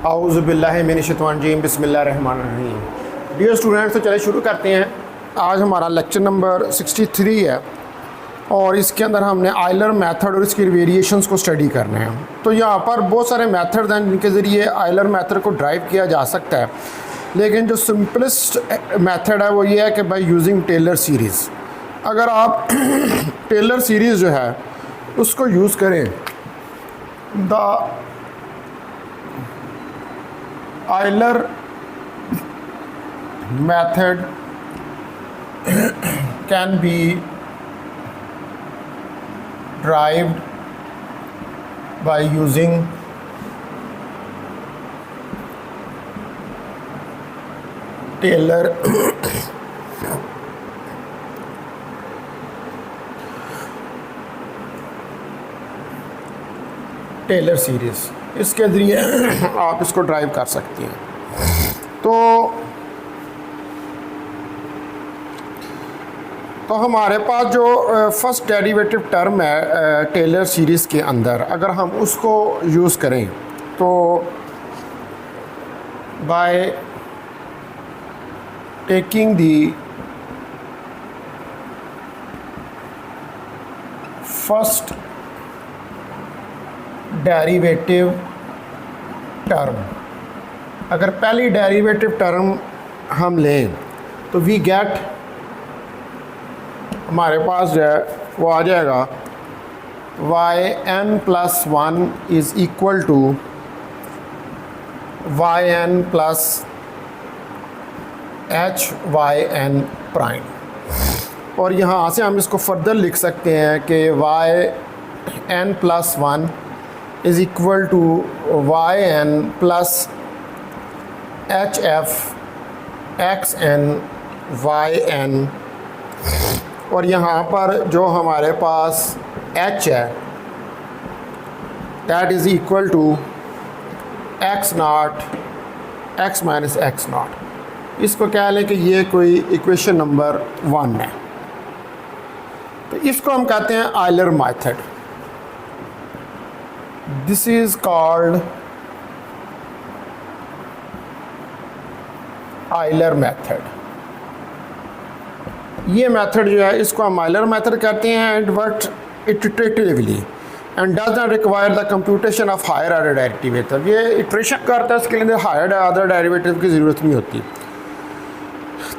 औज़ुबिल्लाहि मिनश्शैतानिर्रजीम बिस्मिल्लाहिर्रहमानिर्रहीम। Dear students, तो चले शुरू करते हैं। आज हमारा लेक्चर नंबर 63 है और इसके अंदर हमने आयलर मेथड और इसकी वेरिएशंस को स्टडी करना है। तो यहाँ पर बहुत सारे मेथड हैं जिनके ज़रिए आयलर मेथड को ड्राइव किया जा सकता है, लेकिन जो सिंपलेस्ट मेथड है वो ये है कि बाय यूजिंग टेलर सीरीज़। अगर आप टेलर सीरीज़ जो है उसको यूज़ करें, the Euler method can be derived by using Taylor Taylor series. इसके ज़रिए आप इसको ड्राइव कर सकती हैं। तो हमारे पास जो फर्स्ट डेरिवेटिव टर्म है टेलर सीरीज़ के अंदर, अगर हम उसको यूज़ करें तो by taking the first derivative term, अगर पहली डेरिवेटिव टर्म हम लें तो वी गेट, हमारे पास जो है वो आ जाएगा yn+1 is equal to yn+hyn prime. और यहाँ से हम इसको फर्दर लिख सकते हैं कि yn+1 is equal to yn plus hf xn yn, और यहाँ पर जो हमारे पास h है that is equal to x0 x minus x0। इसको कह लें कि ये कोई इक्वेशन नंबर 1 है। तो इसको हम कहते हैं Euler method. This is called Euler method। ये मेथड जो है इसको हम Euler method कहते हैं, and work iteratively and does not require the computation of higher order derivative। ये इटरेशन करता है, इसके लिए हायर ऑर्डर डेरिवेटिव की ज़रूरत नहीं होती।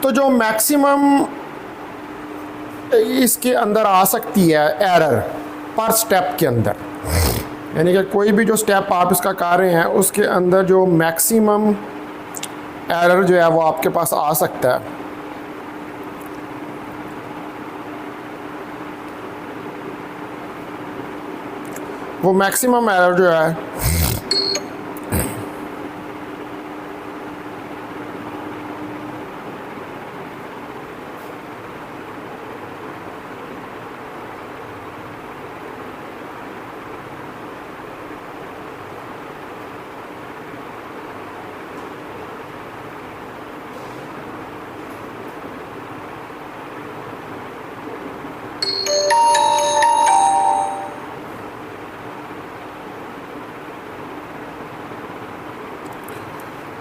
तो जो मैक्सिमम इसके अंदर आ सकती है एरर पर स्टेप के अंदर, यानी कि कोई भी जो स्टेप आप इसका कर रहे हैं उसके अंदर जो मैक्सिमम एरर जो है वो आपके पास आ सकता है, वो मैक्सिमम एरर जो है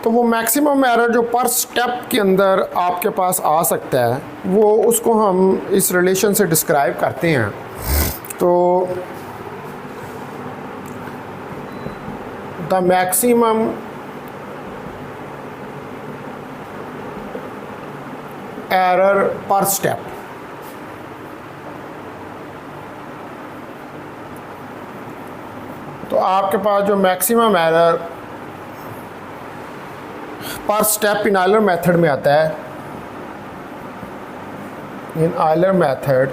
तो वो मैक्सिमम एरर जो पर स्टेप के अंदर आपके पास आ सकता है वो उसको हम इस रिलेशन से डिस्क्राइब करते हैं। तो the maximum error per step, तो आपके पास जो maximum error per step in Euler method में आता है, in Euler method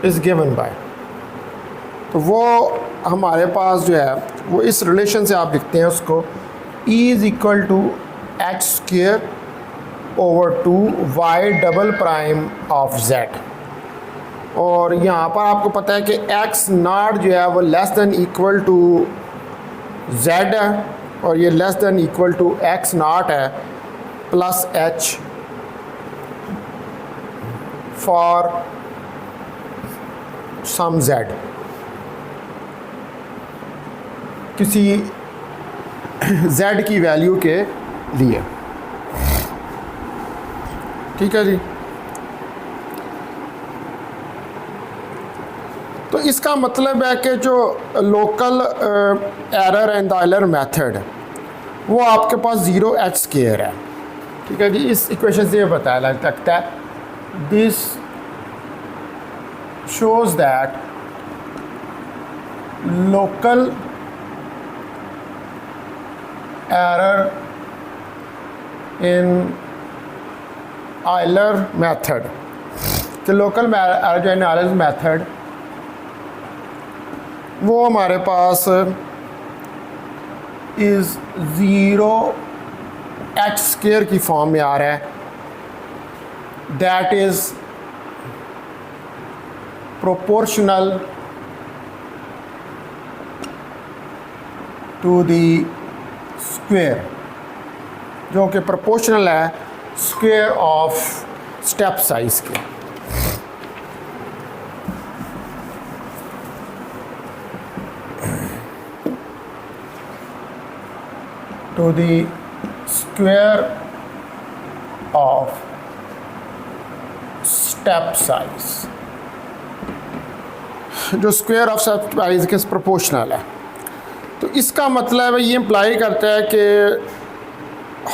is given by, तो वो हमारे पास जो है वो इस रिलेशन से आप लिखते हैं उसको E is equal to h square over 2 y double prime of z। और यहाँ पर आपको पता है कि x0 जो है वो less than equal to z है और ये less than equal to x0 है plus h for some z। किसी z की वैल्यू के लिए। ठीक है जी। तो इसका मतलब है कि जो local error in the Euler method वो आपके पास 0h² है। ठीक है जी। इस इक्वेशन से ये बताया लग सकता है this shows that local error in Euler method कि लोकल एरर जो इन आयलर मेथड वो हमारे पास इज़ 0h² की फॉर्म में आ रहा है। That is proportional to the square, जो कि प्रोपोर्शनल है स्क्वायर ऑफ स्टेप साइज के। to the square of step size, जो स्क्वायर ऑफ स्टेप साइज के प्रोपोर्शनल है। तो इसका मतलब है ये इम्प्लाई करता है कि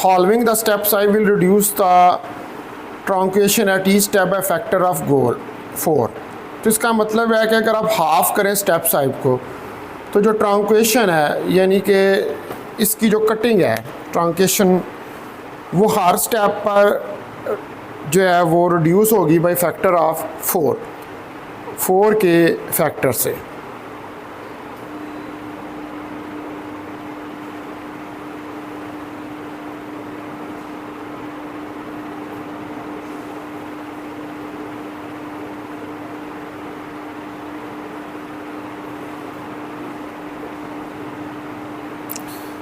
halving the step size will reduce the truncation at each step by factor of 4। तो इसका मतलब है कि अगर आप हाफ करें स्टेप साइज को तो जो ट्रांकेशन है यानी कि इसकी जो कटिंग है ट्रांकेशन वो हर स्टेप पर जो है वो रिड्यूस होगी बाय फैक्टर ऑफ 4 के फैक्टर से।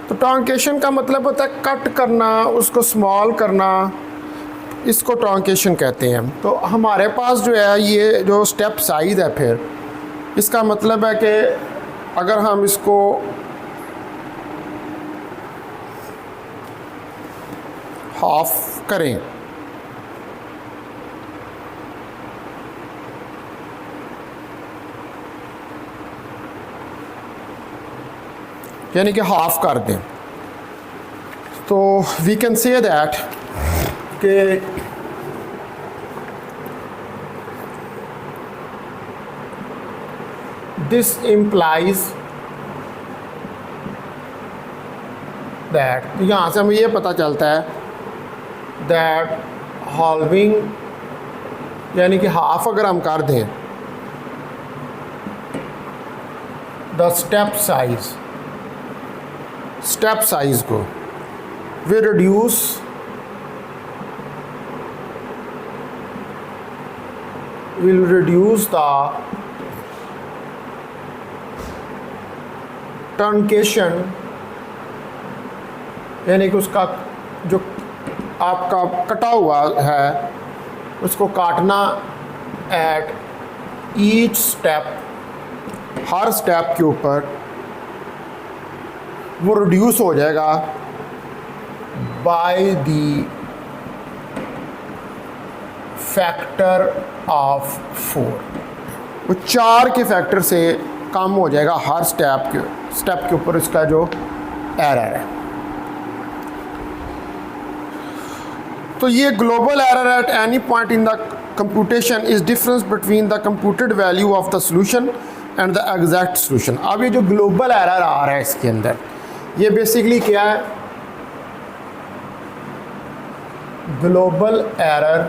तो ट्रांकेशन का मतलब होता है कट करना, उसको स्मॉल करना, इसको ट्रांकेशन कहते हैं। तो हमारे पास जो है ये जो स्टेप साइज है फिर इसका मतलब है कि अगर हम इसको हाफ करें यानी कि हाफ कर दें तो वी कैन से दैट कि दिस इम्प्लाइज दैट, यहाँ से हमें ये पता चलता है दैट halving यानी कि हाफ अगर हम कर दें द स्टेप साइज को will reduce the truncation यानी कि उसका जो आपका कटा हुआ है उसको काटना at each step, her step के ऊपर वो रिड्यूस हो जाएगा बाय द फैक्टर ऑफ 4। वो 4 के फैक्टर से कम हो जाएगा हर स्टेप के ऊपर इसका जो एरर है। तो ये global error at any point in the computation is difference between the computed value of the solution and the exact solution. अब ये जो ग्लोबल एरर आ रहा है इसके अंदर ये बेसिकली क्या है, ग्लोबल एरर।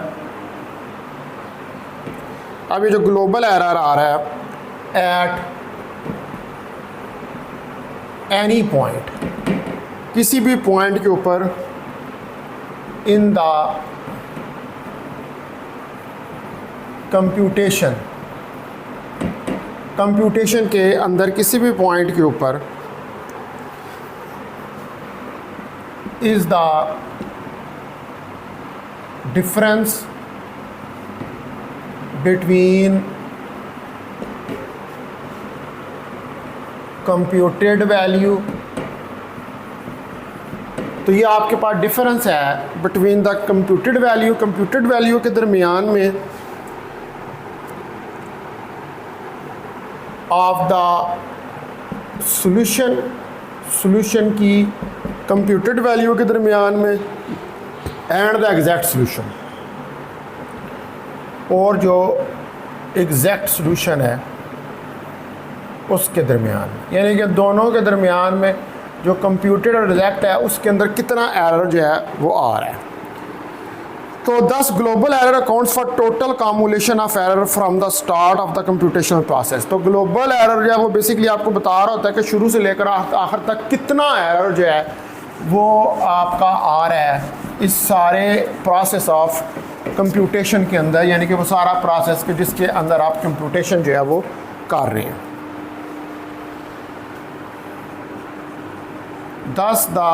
अब ये जो ग्लोबल एरर आ रहा है एट एनी पॉइंट, किसी भी पॉइंट के ऊपर इन द कंप्यूटेशन के अंदर किसी भी पॉइंट के ऊपर is the difference between computed value. तो ये आपके पास डिफरेंस है बिटवीन द कंप्यूटेड वैल्यू के दरमियान में ऑफ द सॉल्यूशन की कंप्यूटेड वैल्यू के दरमियान में एंड द एग्जैक्ट सॉल्यूशन, और जो एग्जैक्ट सॉल्यूशन है उसके दरमियान, यानी कि दोनों के दरमियान में जो कंप्यूटेड और एग्जैक्ट है उसके अंदर कितना एरर जो है वो आ रहा है। तो 10 global error accounts for total cumulation of error from the start of the computational process. तो ग्लोबल एरर जो है वो बेसिकली आपको बता रहा होता है कि शुरू से लेकर आखिर तक कितना एरर जो है वो आपका आ रहा है इस सारे प्रोसेस ऑफ कंप्यूटेशन के अंदर, यानी कि वो सारा प्रोसेस के जिसके अंदर आप कंप्यूटेशन जो है वो कर रहे हैं। Thus the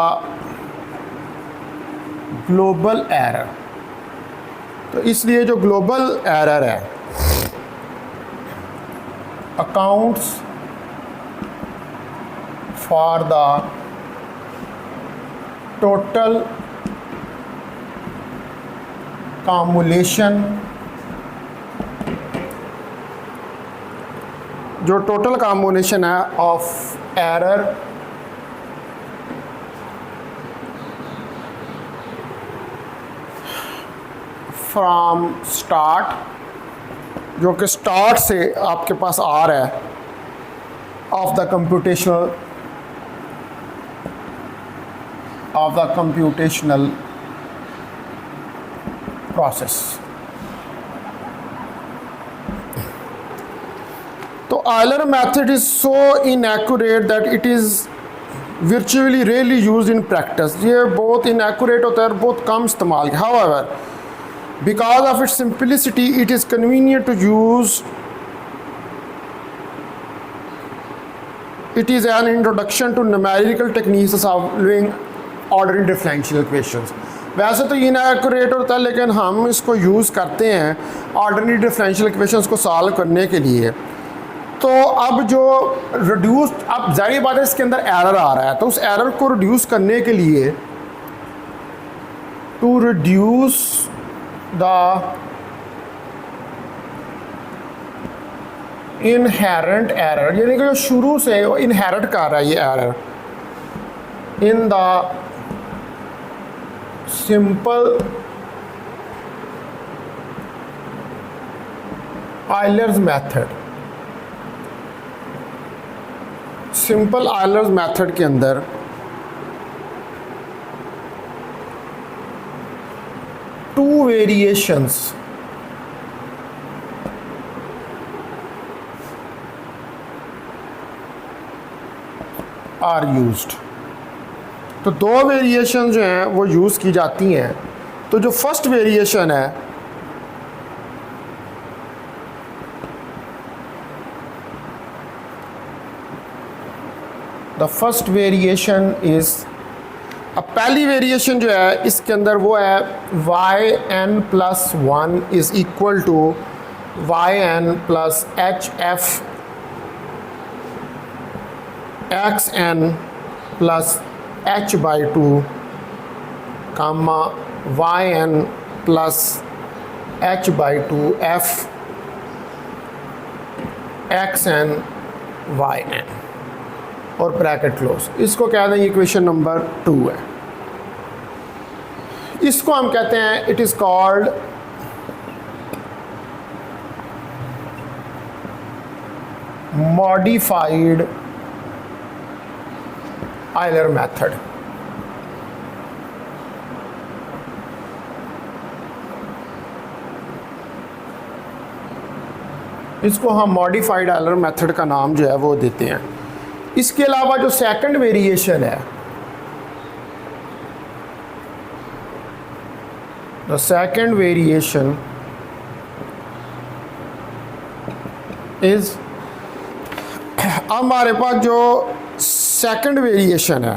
ग्लोबल एरर, तो इसलिए जो ग्लोबल एरर है अकाउंट्स फॉर द टोटल कॉम्युलेशन, जो टोटल कॉम्युलेशन है ऑफ एरर फ्रॉम स्टार्ट, जो कि स्टार्ट से आपके पास आ रहा है ऑफ द कंप्यूटेशनल प्रोसेस। तो Euler method is so inaccurate that it is virtually rarely used in practice। ये बहुत इनएक्यूरेट होता है और बहुत कम इस्तेमाल। However, because of its simplicity it is convenient to use। it is an introduction to numerical techniques of solving ordinary differential equations। वैसे तो inaccurate होता है लेकिन हम इसको यूज़ करते हैं ऑर्डिनरी डिफरेंशियल इक्वेशंस को सॉल्व करने के लिए। तो अब जो रिड्यूस, अब जाहिर बात है इसके अंदर एरर आ रहा है, तो उस एरर को रिड्यूस करने के लिए to reduce the inherent error, यानी कि जो शुरू से वो इनहेरिट कर रहा है ये error in the simple Euler's method. Simple Euler's method के अंदर टू वेरिएशंस आर यूज्ड। तो दो वेरिएशन जो हैं वो यूज़ की जाती हैं। तो जो फर्स्ट वेरिएशन है द फर्स्ट वेरिएशन इज़, अब पहली वेरिएशन जो है इसके अंदर वो है yn+1 is equal to yn+hf xn+h/2 comma yn+h/2 f xn yn और ब्रैकेट क्लोज। इसको कहते हैं इक्वेशन नंबर 2 है। इसको हम कहते हैं it is called modified Euler method. इसको हम मॉडिफाइड आयलर मेथड का नाम जो है वो देते हैं। इसके अलावा जो सेकंड वेरिएशन है, द सेकंड वेरिएशन इज, हमारे पास जो सेकंड वेरिएशन है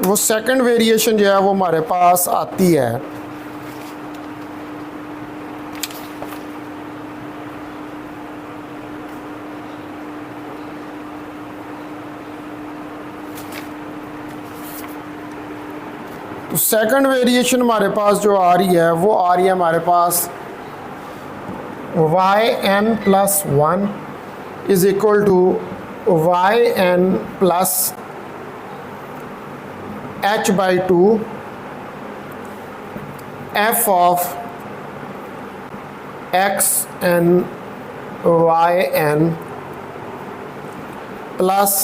वो सेकंड वेरिएशन जो है वो हमारे पास आती है तो सेकंड वेरिएशन हमारे पास जो आ रही है वो आ रही है हमारे पास yn plus 1 is equal to yn plus h by 2 f of x n y n plus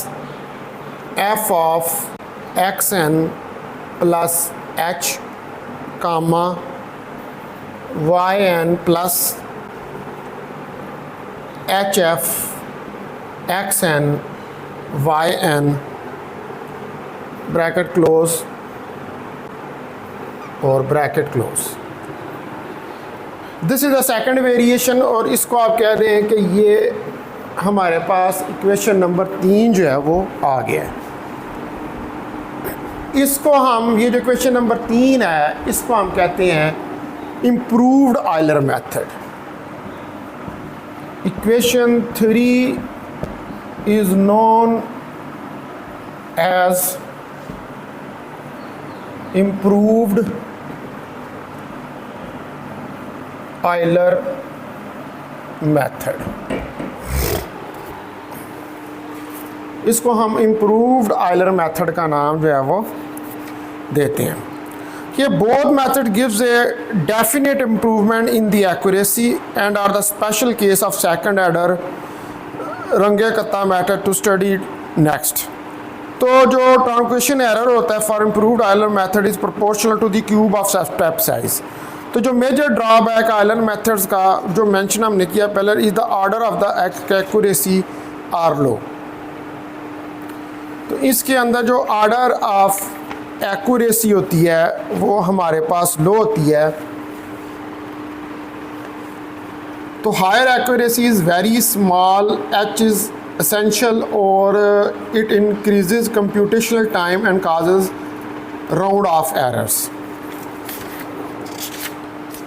f of x n plus h comma y n plus H F X N Y N bracket close और bracket close. This is the second variation और इसको आप कह रहे हैं कि ये हमारे पास इक्वेशन नंबर 3 जो है वो आ गया है। इसको हम ये जो इक्वेशन नंबर 3 है इसको हम कहते हैं improved Euler method. Equation 3 is known as improved Euler method। इसको हम improved Euler method का नाम जो है वो देते हैं कि both method gives a definite improvement in the accuracy and are the special case of second order Runge-Kutta method to study next। तो जो ट्रांसक्वेशन एरर होता है for improved Euler method is proportional to the cube of step size. तो जो major drawback Euler methods का जो mention हमने किया पहले is the order of the accuracy are low. तो इसके अंदर जो ऑर्डर ऑफ एक्यूरेसी होती है वो हमारे पास लो होती है। तो higher accuracy is very small, H is essential और it increases computational time and causes round off errors.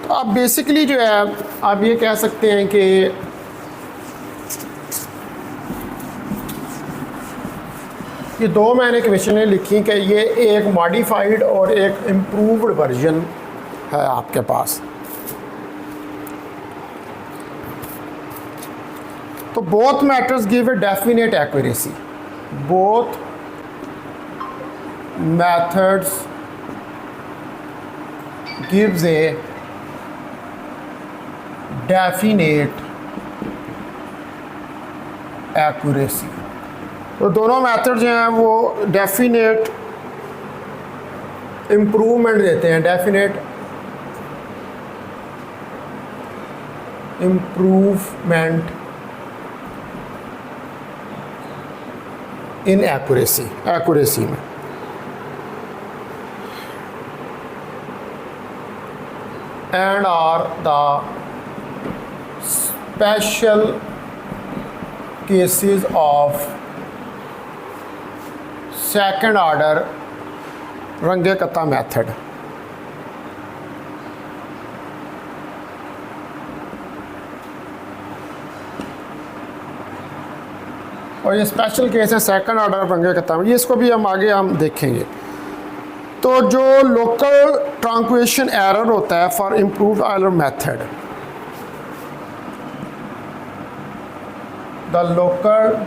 तो आप बेसिकली जो है आप ये कह सकते हैं कि ये दो मैंने इक्वेशनें लिखी कि ये एक मॉडिफाइड और एक इम्प्रूव्ड वर्जन है आपके पास। तो both methods give a definite accuracy. Both methods gives a definite accuracy. तो दोनों मेथड जो हैं वो डेफिनेट इम्प्रूवमेंट देते हैं, डेफिनेट इम्प्रूवमेंट इन एक्यूरेसी में। And are the special cases of second order Runge Kutta method. और ये स्पेशल केस है सेकंड ऑर्डर रंगे-कत्ता में, ये इसको भी हम आगे देखेंगे। तो जो लोकल ट्रांसक्वेशन एरर होता है for improved Euler method, the local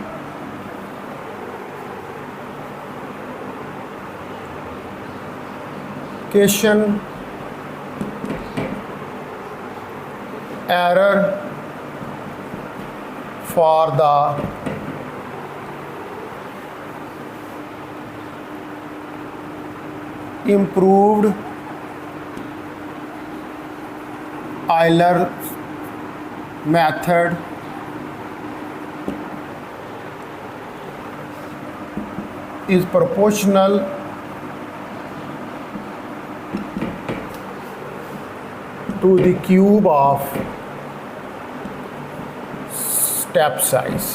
error for the improved Euler method is proportional to the cube of step size।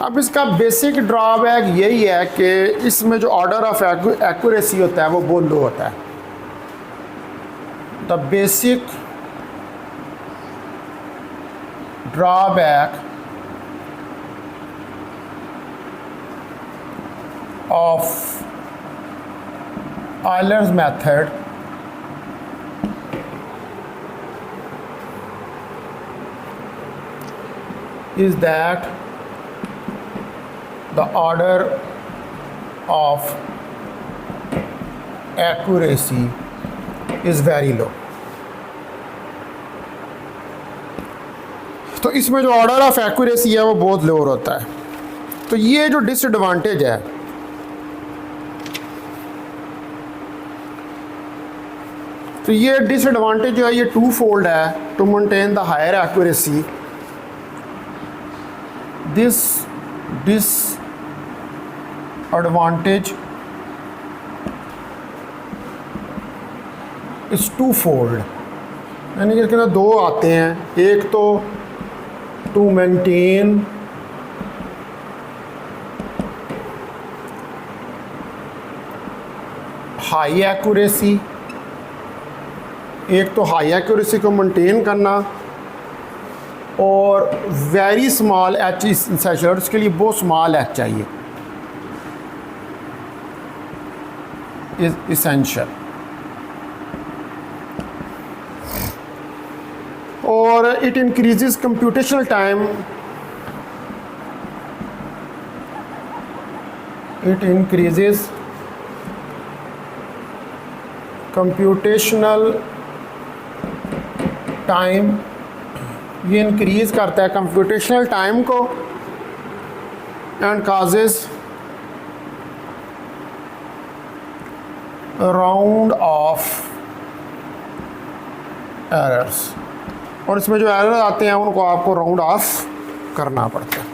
अब इसका बेसिक ड्रॉबैक यही है कि इसमें जो ऑर्डर ऑफ एक्यूरेसी होता है वो बहुत लो होता है। The basic drawback of Euler's method is that the order of accuracy is very low. तो इसमें जो ऑर्डर ऑफ एक्यूरेसी है वो बहुत लो होता है. तो ये जो डिसएडवांटेज है, तो ये डिसएडवांटेज जो है ये टू फोल्ड है. To maintain the higher accuracy, this disadvantage is two fold. यानी कि इसके अंदर दो आते हैं. एक तो टू मेंटेन हाई एक्यूरेसी, एक तो हाई एक्यूरेसी को मेंटेन करना और वेरी स्मॉल एच इंसेशन, इसके लिए बहुत स्मॉल एच चाहिए इज इसेंशियल. और it increases computational time, it increases computational time, ये इंक्रीज करता है कंप्यूटेशनल टाइम को, and causes round off errors. और इसमें जो एरर आते हैं उनको आपको राउंड ऑफ करना पड़ता है.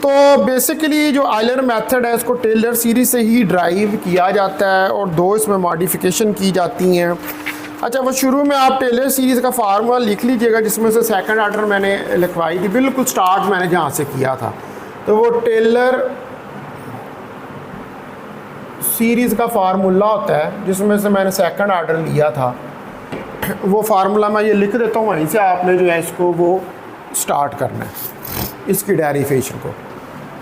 तो बेसिकली जो आयलर मेथड है इसको टेलर सीरीज से ही ड्राइव किया जाता है और दो इसमें मॉडिफिकेशन की जाती हैं. अच्छा, वो शुरू में आप टेलर सीरीज़ का फार्मूला लिख लीजिएगा, जिसमें से सेकंड ऑर्डर मैंने लिखवाई थी, बिल्कुल स्टार्ट मैंने जहाँ से किया था. तो वो टेलर सीरीज़ का फार्मूला होता है जिसमें से मैंने सेकंड ऑर्डर लिया था. वो फार्मूला मैं ये लिख देता हूँ, वहीं से आपने जो है इसको वो स्टार्ट करना है, इसकी डेरिवेशन को.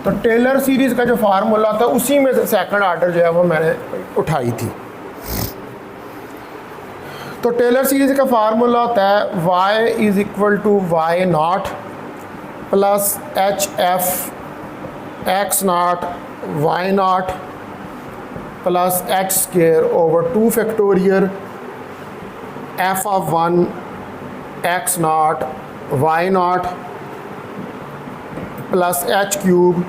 तो टेलर सीरीज़ का जो फार्मूला था उसी में से सेकंड ऑर्डर जो है वो मैंने उठाई थी. तो टेलर सीरीज़ का फार्मूला होता है y is equal to y naught plus H F x naught y naught plus h square over 2 factorial f of 1 x naught y naught plus h cube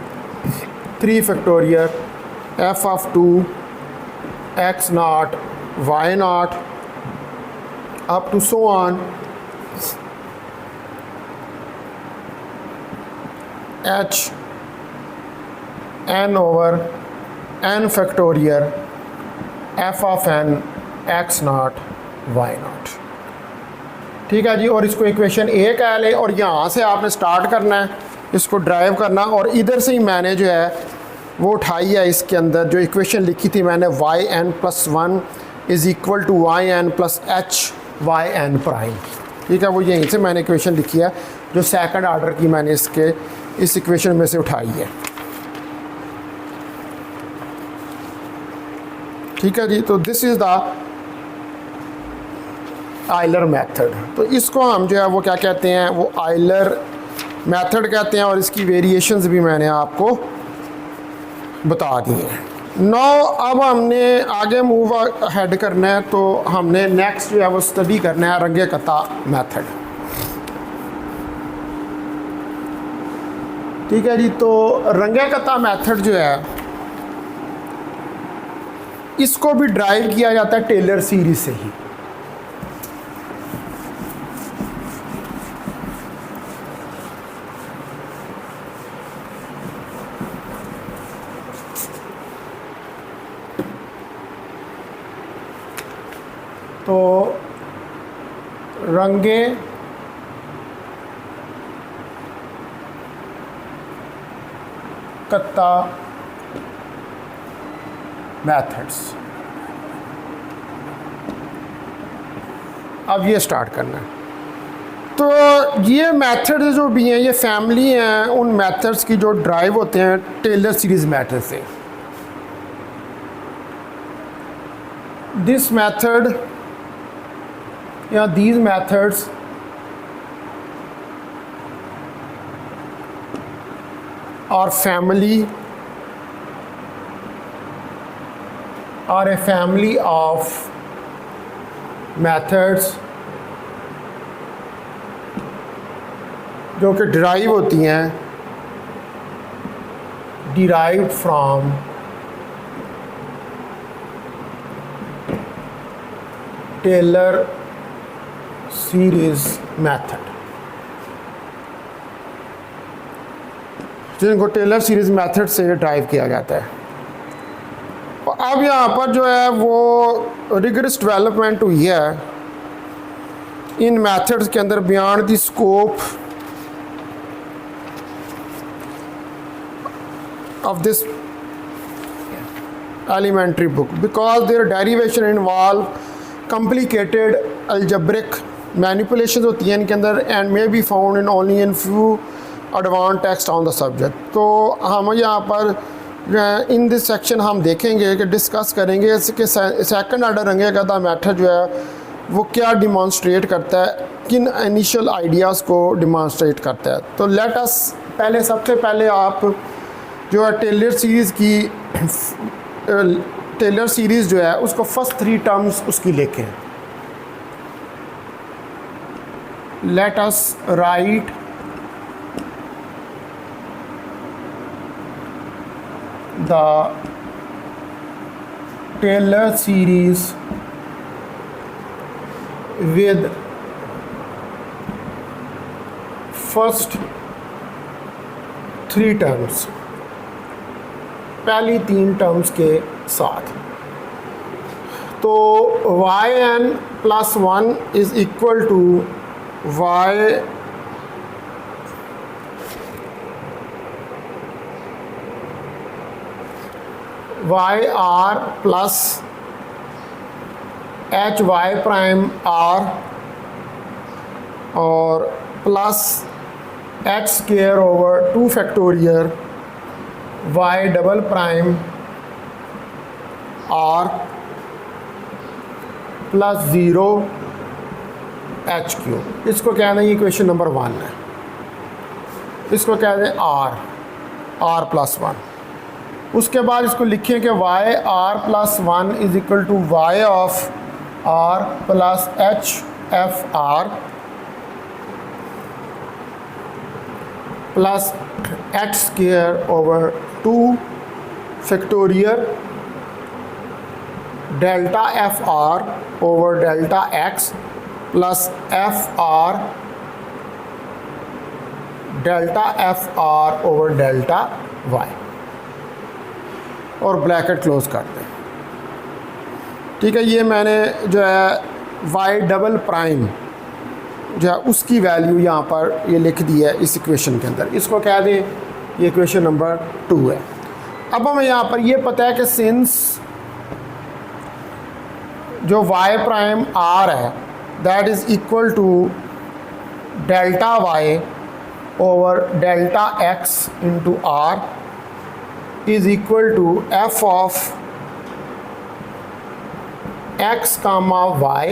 3 factorial f of 2 x naught y naught up to so on h n over n factorial f of n x naught y naught. ठीक है जी. और इसको equation ए कह लें और यहाँ से आपने स्टार्ट करना है, इसको ड्राइव करना, और इधर से ही मैंने जो है वो उठाई है. इसके अंदर जो इक्वेशन लिखी थी मैंने y n plus 1 is equal to y n plus H y n prime. ठीक है, वो यहीं से मैंने इक्वेशन लिखी है जो सेकंड ऑर्डर की मैंने इस इक्वेशन में से उठाई है. ठीक है जी. तो this is the Euler method. तो इसको हम जो है वो क्या कहते हैं, वो आयलर मेथड कहते हैं, और इसकी वेरिएशंस भी मैंने आपको बता दी हैं. नाउ अब हमने आगे मूव हेड करना है, तो हमने नेक्स्ट जो है वो स्टडी करना है रंगे कता मेथड. ठीक है जी. तो रंगे कता मेथड जो है इसको भी ड्राइव किया जाता है टेलर सीरीज से ही. तो रंगे कत्ता मेथड्स, अब ये स्टार्ट करना है. तो ये मेथड जो भी हैं ये फैमिली हैं उन मेथड्स की जो ड्राइव होते हैं टेलर सीरीज मेथड से। दिस मेथड या दीज मेथड्स और फैमिली और ए फैमिली ऑफ मेथड्स जो कि डिराइव होती हैं, derived from Taylor series method, जिनको टेलर सीरीज मेथड से ड्राइव किया जाता है। अब यहाँ पर जो है वो रिगरस डेवलपमेंट हुई है इन मेथड्स के अंदर beyond the scope of this elementary book because their derivation involve complicated algebraic manipulations होती हैं इनके अंदर and may be found in only in few advanced text on the subject। तो हम यहाँ पर इन दिस सेक्शन हम देखेंगे कि डिस्कस करेंगे इसके सेकंड ऑर्डर रंगे का मेथड जो है वो क्या डिमॉन्स्ट्रेट करता है, किन इनिशियल आइडियाज़ को डिमॉन्स्ट्रेट करता है। तो लेट अस पहले सबसे पहले आप जो है टेलर सीरीज़ की टेलर सीरीज़ जो है उसको फर्स्ट 3 टर्म्स उसकी लिखें। Let us write the Taylor series with first 3 terms, पहली 3 टर्म्स के साथ। तो yn plus 1 is equal to y are plus H Y prime R और plus H square over 2 factorial y double prime R plus 0 H cube. इसको क्या है, ये question number 1 है। इसको क्या है आर प्लस 1। उसके बाद इसको लिखें कि y are plus 1 is equal to y of r plus H f r plus H square over 2 factorial delta f r over delta x plus f r delta f r over delta y और bracket close कर दें। ठीक है, ये मैंने जो है Y double prime जो है उसकी वैल्यू यहाँ पर ये लिख दी है इस इक्वेशन के अंदर। इसको कह दें ये इक्वेशन नंबर 2 है। अब हमें यहाँ पर ये पता है कि सिंस जो y प्राइम r है that is equal to delta y over delta x into r is equal to f of x comma y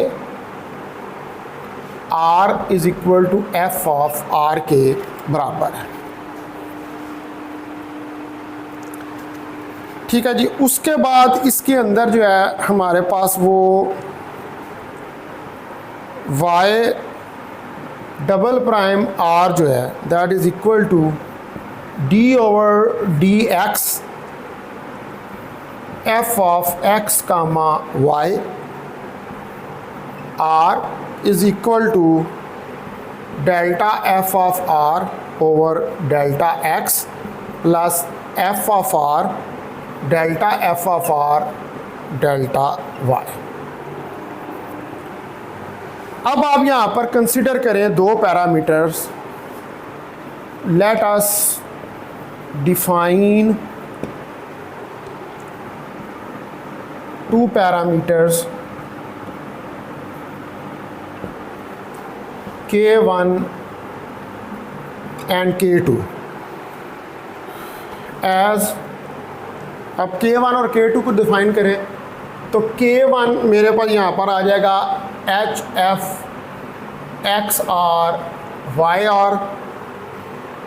r is equal to f of r के बराबर है। ठीक है जी। उसके बाद इसके अंदर जो है हमारे पास वो y डबल प्राइम r जो है that is equal to d over d x f of x comma y r is equal to delta f of r over delta x plus f of r delta f of r delta y. अब आप यहाँ पर consider करें 2 parameters. Let us define 2 parameters K1 and K2 as, अब K1 और K2 को define करें तो K1 मेरे पास यहाँ पर आ जाएगा HF XR YR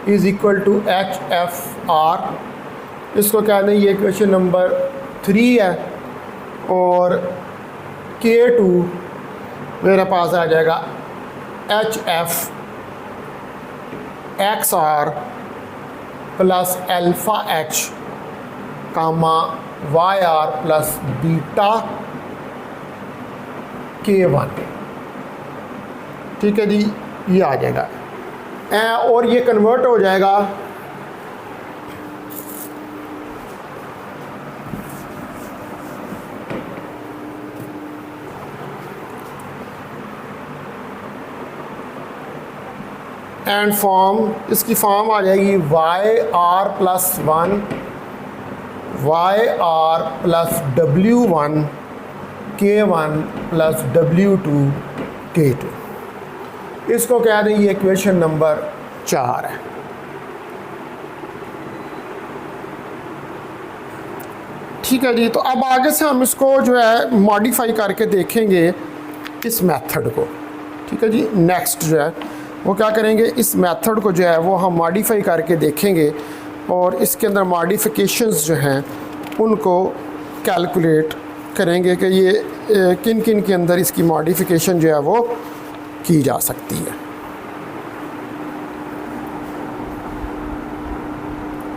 is equal to HFR। इसको कह दें ये क्वेश्चन नंबर 3 है। और K2 मेरे पास आ जाएगा HF XR plus alpha H कामा YR प्लस बीटा K1। ठीक है जी, ये आ जाएगा और ये कन्वर्ट हो जाएगा एंड फॉर्म, इसकी फॉर्म आ जाएगी YR plus 1 YR plus W1 K1 plus W2 K2। इसको कह दें ये इक्वेशन नंबर 4 है। ठीक है जी, तो अब आगे से हम इसको जो है मॉडिफाई करके देखेंगे इस मेथड को। ठीक है जी, नेक्स्ट जो है वो क्या करेंगे, इस मेथड को जो है वो हम मॉडिफाई करके देखेंगे और इसके अंदर मॉडिफिकेशंस जो हैं उनको कैलकुलेट करेंगे कि ये किन किन के अंदर इसकी मॉडिफिकेशन जो है वो की जा सकती है।